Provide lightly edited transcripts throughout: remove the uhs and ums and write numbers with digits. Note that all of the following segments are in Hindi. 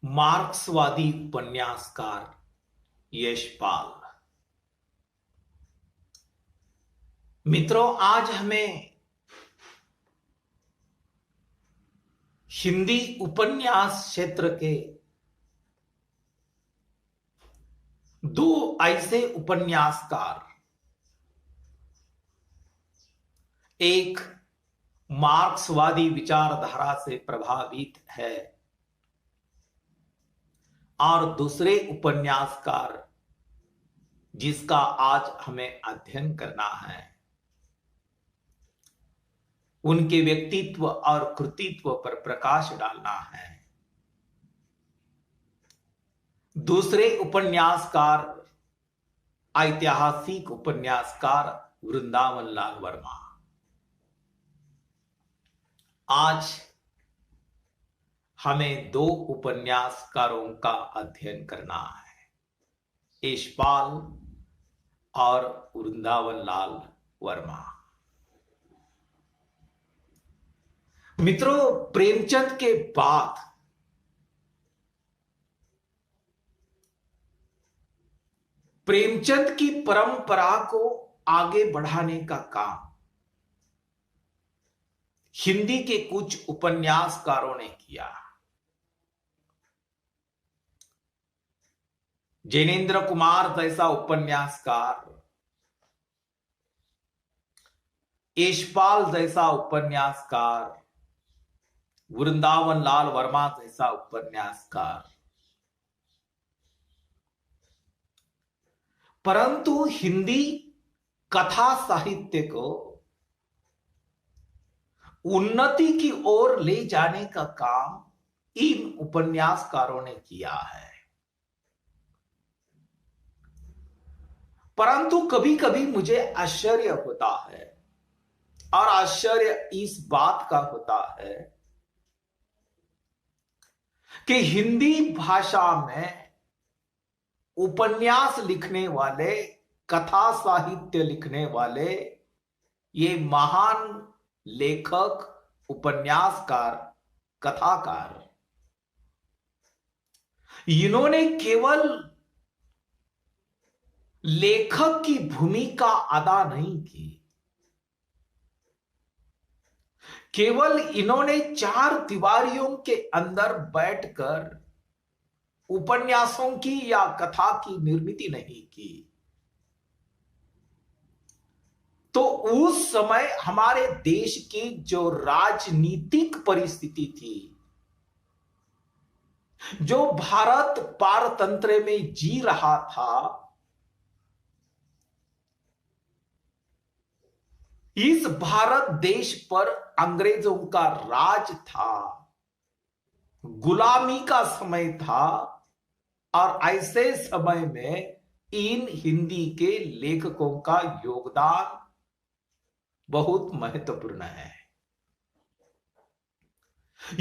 मार्क्सवादी उपन्यासकार यशपाल। मित्रों, आज हमें हिंदी उपन्यास क्षेत्र के दो ऐसे उपन्यासकार, एक मार्क्सवादी विचारधारा से प्रभावित है और दूसरे उपन्यासकार जिसका आज हमें अध्ययन करना है, उनके व्यक्तित्व और कृतित्व पर प्रकाश डालना है। दूसरे उपन्यासकार ऐतिहासिक उपन्यासकार वृंदावन लाल वर्मा। आज हमें दो उपन्यासकारों का अध्ययन करना है, यशपाल और वृंदावन लाल वर्मा। मित्रों, प्रेमचंद के बाद प्रेमचंद की परंपरा को आगे बढ़ाने का काम हिंदी के कुछ उपन्यासकारों ने किया। जैनेन्द्र कुमार जैसा उपन्यासकार, यशपाल जैसा उपन्यासकार, वृंदावन लाल वर्मा जैसा उपन्यासकार, परंतु हिंदी कथा साहित्य को उन्नति की ओर ले जाने का काम इन उपन्यासकारों ने किया है। परंतु कभी कभी मुझे आश्चर्य होता है, और आश्चर्य इस बात का होता है कि हिंदी भाषा में उपन्यास लिखने वाले, कथा साहित्य लिखने वाले ये महान लेखक, उपन्यासकार, कथाकार, इन्होंने केवल लेखक की भूमिका अदा नहीं की, केवल इन्होंने चार दीवारियों के अंदर बैठकर उपन्यासों की या कथा की निर्मिति नहीं की। तो उस समय हमारे देश की जो राजनीतिक परिस्थिति थी, जो भारत पारतंत्र में जी रहा था, इस भारत देश पर अंग्रेजों का राज था, गुलामी का समय था, और ऐसे समय में इन हिंदी के लेखकों का योगदान बहुत महत्वपूर्ण है।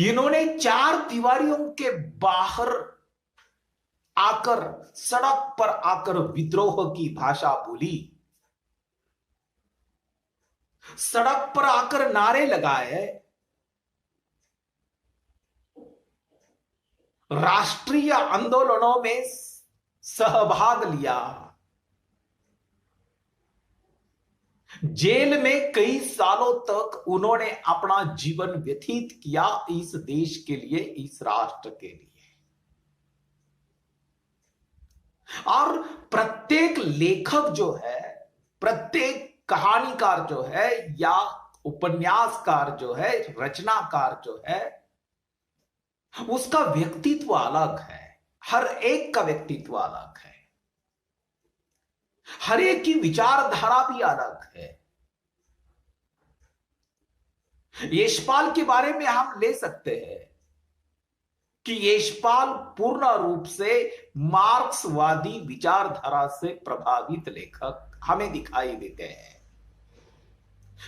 इन्होंने चार दीवारियों के बाहर आकर, सड़क पर आकर विद्रोह की भाषा बोली, सड़क पर आकर नारे लगाए, राष्ट्रीय आंदोलनों में सहभाग लिया, जेल में कई सालों तक उन्होंने अपना जीवन व्यतीत किया इस देश के लिए, इस राष्ट्र के लिए। और प्रत्येक लेखक जो है, प्रत्येक कहानीकार जो है, या उपन्यासकार जो है, रचनाकार जो है, उसका व्यक्तित्व अलग है। हर एक का व्यक्तित्व अलग है, हर एक की विचारधारा भी अलग है। यशपाल के बारे में हम ले सकते हैं कि यशपाल पूर्ण रूप से मार्क्सवादी विचारधारा से प्रभावित लेखक हमें दिखाई देते हैं,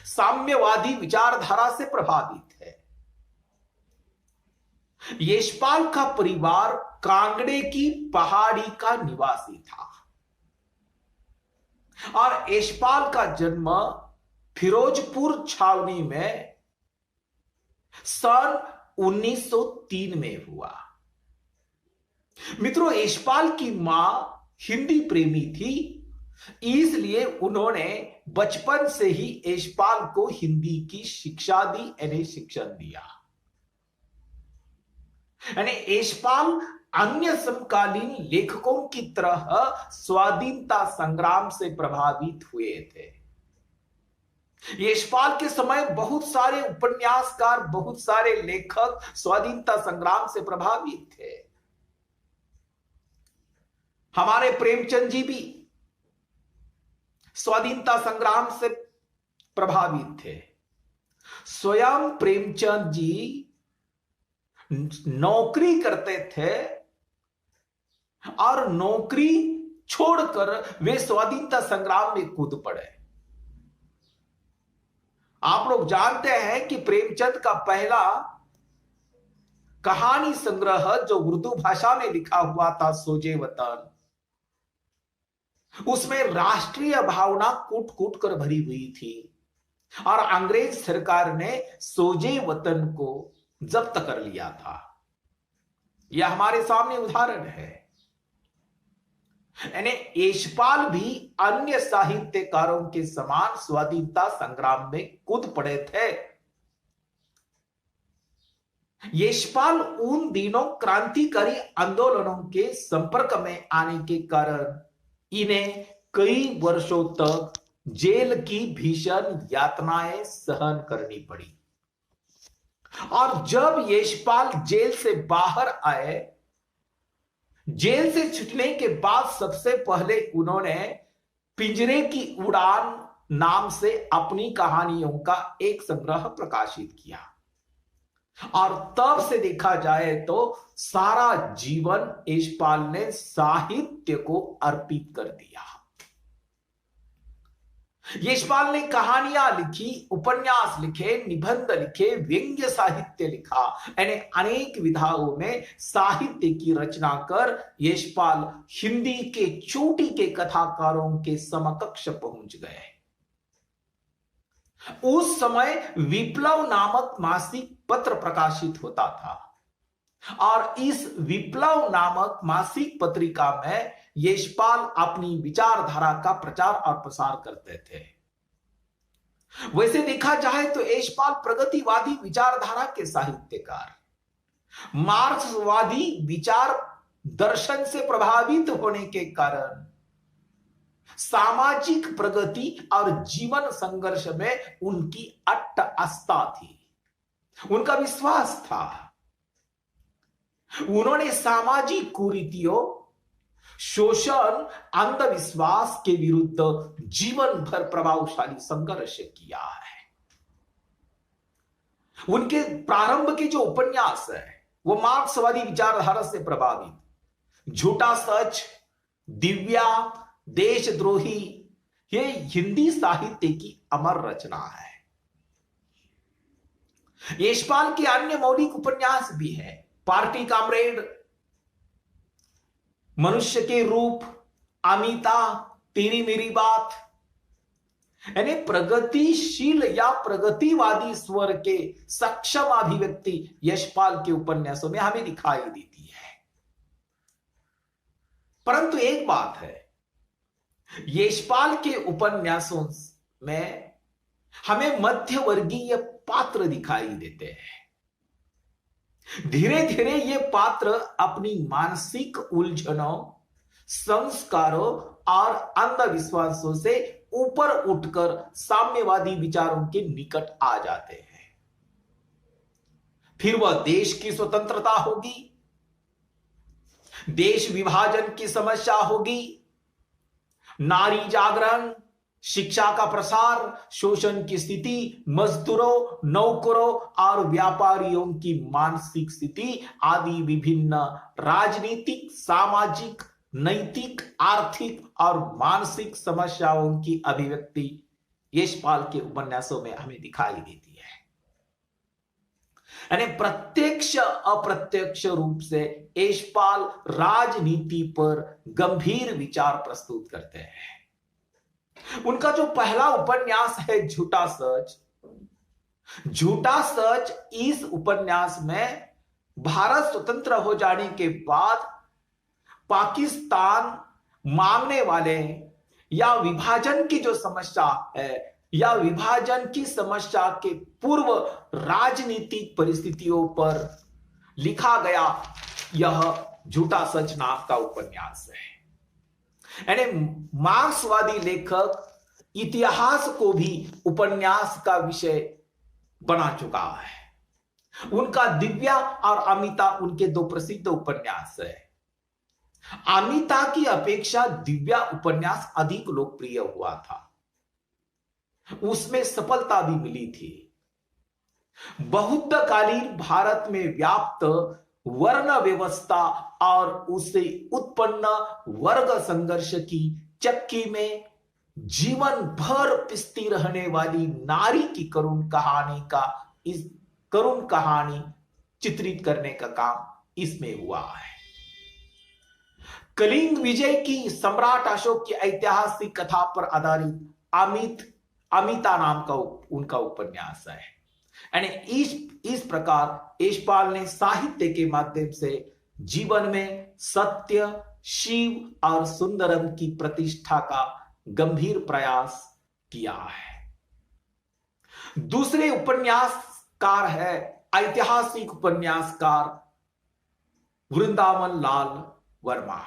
साम्यवादी विचारधारा से प्रभावित है। यशपाल का परिवार कांगड़े की पहाड़ी का निवासी था, और यशपाल का जन्म फिरोजपुर छावनी में सन 1903 में हुआ। मित्रों, यशपाल की मां हिंदी प्रेमी थी, इसलिए उन्होंने बचपन से ही यशपाल को हिंदी की शिक्षा दी, यानी शिक्षण दिया। यानी यशपाल अन्य समकालीन लेखकों की तरह स्वाधीनता संग्राम से प्रभावित हुए थे। यशपाल के समय बहुत सारे उपन्यासकार, बहुत सारे लेखक स्वाधीनता संग्राम से प्रभावित थे। हमारे प्रेमचंद जी भी स्वाधीनता संग्राम से प्रभावित थे। स्वयं प्रेमचंद जी नौकरी करते थे और नौकरी छोड़कर वे स्वाधीनता संग्राम में कूद पड़े। आप लोग जानते हैं कि प्रेमचंद का पहला कहानी संग्रह जो उर्दू भाषा में लिखा हुआ था, सोजे वतन, उसमें राष्ट्रीय भावना कूट कूट कर भरी हुई थी और अंग्रेज सरकार ने सोजे वतन को जब्त कर लिया था। यह हमारे सामने उदाहरण है। यानी यशपाल भी अन्य साहित्यकारों के समान स्वाधीनता संग्राम में कूद पड़े थे। यशपाल उन दिनों क्रांतिकारी आंदोलनों के संपर्क में आने के कारण इन्हें कई वर्षों तक जेल की भीषण यातनाएं सहन करनी पड़ी। और जब यशपाल जेल से बाहर आए, जेल से छूटने के बाद सबसे पहले उन्होंने पिंजरे की उड़ान नाम से अपनी कहानियों का एक संग्रह प्रकाशित किया। और तब से देखा जाए तो सारा जीवन यशपाल ने साहित्य को अर्पित कर दिया। यशपाल ने कहानियां लिखी, उपन्यास लिखे, निबंध लिखे, व्यंग्य साहित्य लिखा, यानी अनेक विधाओं में साहित्य की रचना कर यशपाल हिंदी के चोटी के कथाकारों के समकक्ष पहुंच गए। उस समय विप्लव नामक मासिक पत्र प्रकाशित होता था और इस विप्लव नामक मासिक पत्रिका में यशपाल अपनी विचारधारा का प्रचार और प्रसार करते थे। वैसे देखा जाए तो यशपाल प्रगतिवादी विचारधारा के साहित्यकार, मार्क्सवादी विचार दर्शन से प्रभावित होने के कारण सामाजिक प्रगति और जीवन संघर्ष में उनकी अट्ट आस्था थी, उनका विश्वास था। उन्होंने सामाजिक कुरीतियों, शोषण, अंधविश्वास के विरुद्ध जीवन भर प्रभावशाली संघर्ष किया है। उनके प्रारंभ के जो उपन्यास है वो मार्क्सवादी विचारधारा से प्रभावित, झूठा सच, दिव्या, देशद्रोही, ये हिंदी साहित्य की अमर रचना है। यशपाल के अन्य मौलिक उपन्यास भी है, पार्टी कामरेड, मनुष्य के रूप, अमिता, तेरी मेरी बात, यानी प्रगतिशील या प्रगतिवादी स्वर के सक्षम अभिव्यक्ति यशपाल के उपन्यासों में हमें दिखाई देती है। परंतु एक बात है, यशपाल के उपन्यासों में हमें मध्यवर्गीय पात्र दिखाई देते हैं। धीरे धीरे ये पात्र अपनी मानसिक उलझनों, संस्कारों और अंधविश्वासों से ऊपर उठकर साम्यवादी विचारों के निकट आ जाते हैं। फिर वह देश की स्वतंत्रता होगी, देश विभाजन की समस्या होगी, नारी जागरण, शिक्षा का प्रसार, शोषण की स्थिति, मजदूरों, नौकरों और व्यापारियों की मानसिक स्थिति आदि विभिन्न राजनीतिक, सामाजिक, नैतिक, आर्थिक और मानसिक समस्याओं की अभिव्यक्ति यशपाल के उपन्यासों में हमें दिखाई देती है। यानी प्रत्यक्ष अप्रत्यक्ष रूप से यशपाल राजनीति पर गंभीर विचार प्रस्तुत करते हैं। उनका जो पहला उपन्यास है झूठा सच, झूठा सच, इस उपन्यास में भारत स्वतंत्र हो जाने के बाद पाकिस्तान मांगने वाले या विभाजन की जो समस्या है या विभाजन की समस्या के पूर्व राजनीतिक परिस्थितियों पर लिखा गया यह झूठा सच नाम का उपन्यास है। यानी मार्क्सवादी लेखक इतिहास को भी उपन्यास का विषय बना चुका है। उनका दिव्या और अमिता उनके दो प्रसिद्ध उपन्यास है। अमिता की अपेक्षा दिव्या उपन्यास अधिक लोकप्रिय हुआ था, उसमें सफलता भी मिली थी। बौद्धकालीन भारत में व्याप्त वर्ण व्यवस्था और उससे उत्पन्न वर्ग संघर्ष की चक्की में जीवन भर पिसती रहने वाली नारी की करुण कहानी चित्रित करने का काम इसमें हुआ है। कलिंग विजय की सम्राट अशोक की ऐतिहासिक कथा पर आधारित अमिता नाम का उनका उपन्यास है। यानी इस प्रकार यशपाल ने साहित्य के माध्यम से जीवन में सत्य, शिव और सुंदरम की प्रतिष्ठा का गंभीर प्रयास किया है। दूसरे उपन्यासकार है ऐतिहासिक उपन्यासकार वृंदावन लाल वर्मा।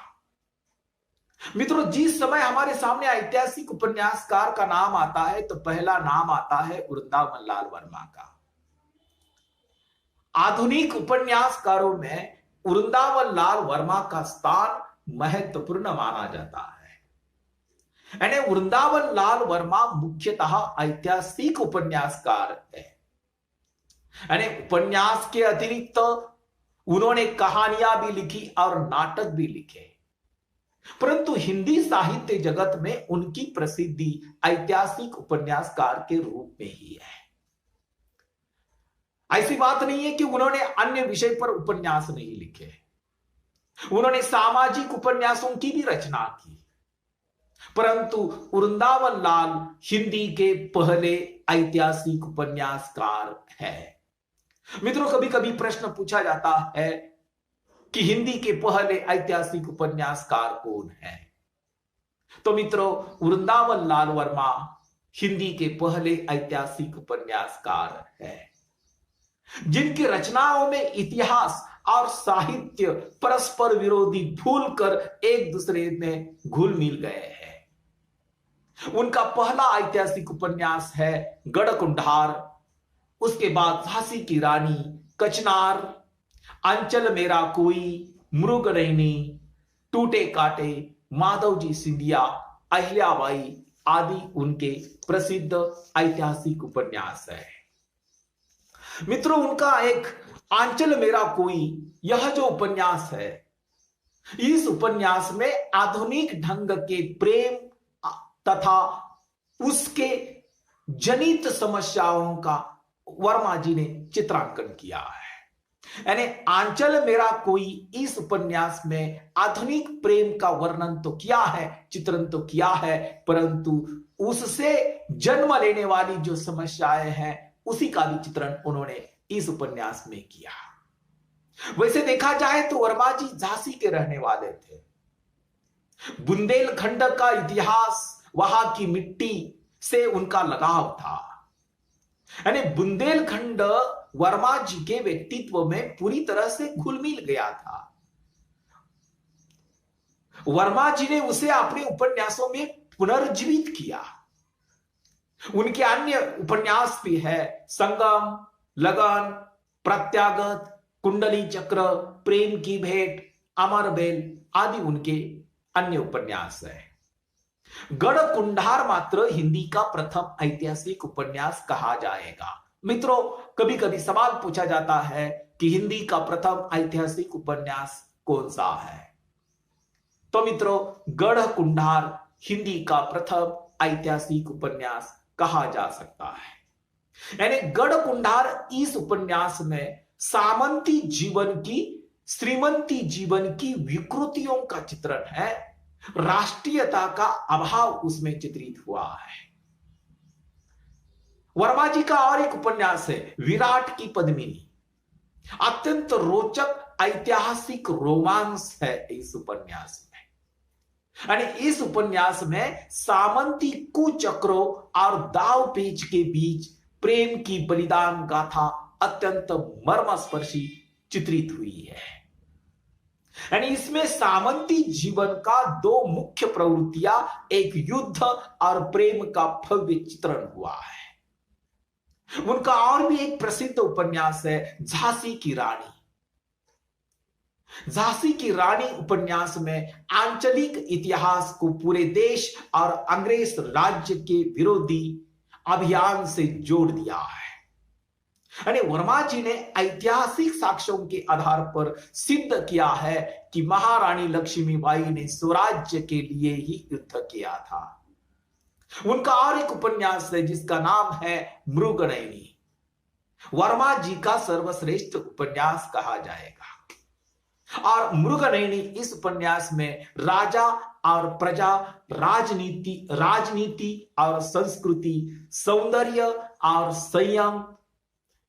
मित्रों, जिस समय हमारे सामने ऐतिहासिक उपन्यासकार का नाम आता है तो पहला नाम आता है वृंदावन लाल वर्मा का। आधुनिक उपन्यासकारों में वृंदावन लाल वर्मा का स्थान महत्वपूर्ण माना जाता है। यानी वृंदावन लाल वर्मा मुख्यतः ऐतिहासिक उपन्यासकार है। यानी उपन्यास के अतिरिक्त उन्होंने कहानियां भी लिखी और नाटक भी लिखे, परंतु हिंदी साहित्य जगत में उनकी प्रसिद्धि ऐतिहासिक उपन्यासकार के रूप में ही है। ऐसी बात नहीं है कि उन्होंने अन्य विषय पर उपन्यास नहीं लिखे। उन्होंने सामाजिक उपन्यासों की भी रचना की, परंतु वृंदावन लाल हिंदी के पहले ऐतिहासिक उपन्यासकार है। मित्रों, कभी कभी प्रश्न पूछा जाता है कि हिंदी के पहले ऐतिहासिक उपन्यासकार कौन है? तो मित्रों, वृंदावन लाल वर्मा हिंदी के पहले ऐतिहासिक उपन्यासकार है, जिनकी रचनाओं में इतिहास और साहित्य परस्पर विरोधी भूलकर एक दूसरे में घुल मिल गए हैं। उनका पहला ऐतिहासिक उपन्यास है गढ़कुंडार, उसके बाद झांसी की रानी, कचनार, अंचल मेरा कोई, मृगनयनी, टूटे काटे, माधवजी सिंधिया, अहिल्याबाई आदि उनके प्रसिद्ध ऐतिहासिक उपन्यास है। मित्रों, उनका एक आंचल मेरा कोई यह जो उपन्यास है, इस उपन्यास में आधुनिक ढंग के प्रेम तथा उसके जनित समस्याओं का वर्मा जी ने चित्रांकन किया है। यानी आंचल मेरा कोई इस उपन्यास में आधुनिक प्रेम का वर्णन तो किया है, चित्रण तो किया है, परंतु उससे जन्म लेने वाली जो समस्याएं हैं उसी का भी चित्रण उन्होंने इस उपन्यास में किया। वैसे देखा जाए तो वर्मा जी झांसी के रहने वाले थे। बुंदेलखंड का इतिहास, वहां की मिट्टी से उनका लगाव था। यानी बुंदेलखंड वर्मा जी के व्यक्तित्व में पूरी तरह से घुल मिल गया था। वर्मा जी ने उसे अपने उपन्यासों में पुनर्जीवित किया। उनके अन्य उपन्यास भी है, संगम, लगन, प्रत्यागत, कुंडली चक्र, प्रेम की भेंट, अमर बेल आदि उनके अन्य उपन्यास है। गढ़कुंडार मात्र हिंदी का प्रथम ऐतिहासिक उपन्यास कहा जाएगा। मित्रों, कभी कभी सवाल पूछा जाता है कि हिंदी का प्रथम ऐतिहासिक उपन्यास कौन सा है? तो मित्रों, गढ़कुंडार हिंदी का प्रथम ऐतिहासिक उपन्यास कहा जा सकता है। यानी गढ़कुंडार इस उपन्यास में सामंती जीवन की, श्रीमंती जीवन की विकृतियों का चित्रण है। राष्ट्रीयता का अभाव उसमें चित्रित हुआ है। वर्मा जी का और एक उपन्यास है विराट की पद्मिनी। अत्यंत रोचक ऐतिहासिक रोमांस है इस उपन्यास में। यानी इस उपन्यास में सामंती कुचक्रों और दाव पेच के बीच प्रेम की बलिदान गाथा अत्यंत मर्मस्पर्शी चित्रित हुई है। यानी इसमें सामंती जीवन का दो मुख्य प्रवृत्तियां, एक युद्ध और प्रेम का भव्य चित्रण हुआ है। उनका और भी एक प्रसिद्ध उपन्यास है झांसी की रानी। झांसी की रानी उपन्यास में आंचलिक इतिहास को पूरे देश और अंग्रेज राज्य के विरोधी अभियान से जोड़ दिया है। यानी वर्मा जी ने ऐतिहासिक साक्ष्यों के आधार पर सिद्ध किया है कि महारानी लक्ष्मीबाई ने स्वराज्य के लिए ही युद्ध किया था। उनका और एक उपन्यास है जिसका नाम है मृगनयनी, वर्मा जी का सर्वश्रेष्ठ उपन्यास कहा जाएगा। और मृगनयनी इस उपन्यास में राजा और प्रजा, राजनीति और संस्कृति, सौंदर्य और संयम,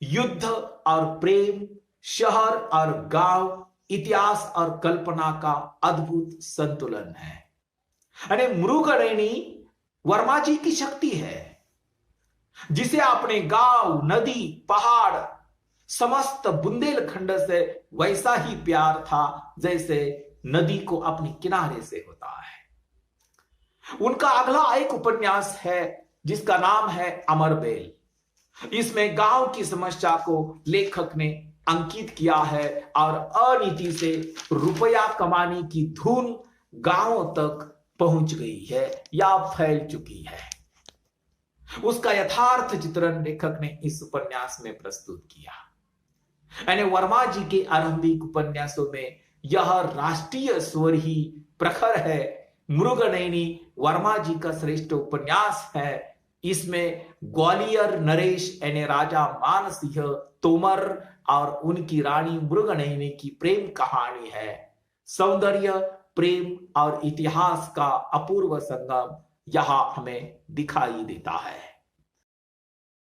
युद्ध और प्रेम, शहर और गांव, इतिहास और कल्पना का अद्भुत संतुलन है। यानी मृगनयनी वर्मा जी की शक्ति है, जिसे अपने गांव, नदी, पहाड़, समस्त बुंदेलखंड से वैसा ही प्यार था जैसे नदी को अपने किनारे से होता है। उनका अगला एक उपन्यास है जिसका नाम है अमरबेल। इसमें गांव की समस्या को लेखक ने अंकित किया है और अनीति से रुपया कमाने की धुन गांवों तक पहुंच गई है या फैल चुकी है। उसका यथार्थ चित्रण लेखक ने इस उपन्यास में प्रस्तुत किया। यानी वर्मा जी के आरंभिक उपन्यासों में यह राष्ट्रीय स्वर ही प्रखर है। मृगनयनी वर्मा जी का श्रेष्ठ उपन्यास है। इसमें ग्वालियर नरेश यानी राजा मान सिंह तोमर और उनकी रानी मृगनयनी की प्रेम कहानी है। सौंदर्य, प्रेम और इतिहास का अपूर्व संगम यहां हमें दिखाई देता है।